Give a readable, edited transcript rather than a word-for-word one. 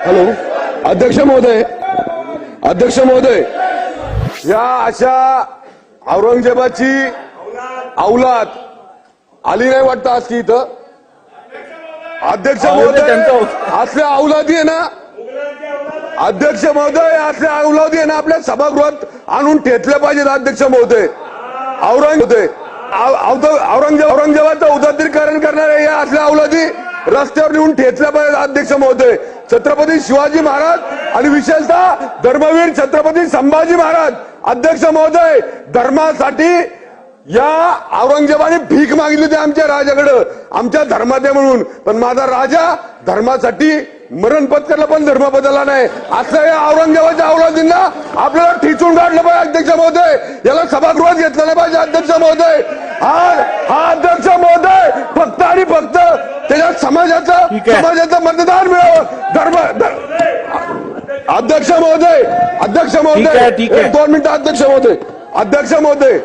hello अध्यक्ष महोदय या अशा औरंगजेबाची औलाद आली नाही वाटतं आज की इथं अध्यक्ष महोदय असल्या औलादी आहे ना अध्यक्ष महोदय असल्या औलादी आहे ना आपल्या सभागृहात आणून ठेचले पाहिजेत अध्यक्ष महोदय औरंगजेबाचं उदात्तीकरण करणाऱ्या या असल्या औलादी रस्त्यावर नेऊन ठेचल्या पाहिजेत अध्यक्ष महोदय छत्रपती शिवाजी महाराज आणि विशेषतः धर्मवीर छत्रपती संभाजी महाराज अध्यक्ष महोदय धर्मासाठी या औरंगजेबाने भीक मागितली होती आमच्या राजाकडे आमच्या धर्मात म्हणून पण माझा राजा धर्मासाठी मरण पत्करला पण धर्म बदलला नाही असं या औरंगजेबाच्या औलादींना आपल्याला ठिचून काढलं पाहिजे अध्यक्ष महोदय याला सभागृहात घेतलं नाही पाहिजे अध्यक्ष महोदय हा अध्यक्ष महोदय फक्त आणि फक्त त्याच्या समाजाचं मतदान मिळावं धर्म अध्यक्ष महोदय 2 मिनिटं अध्यक्ष महोदय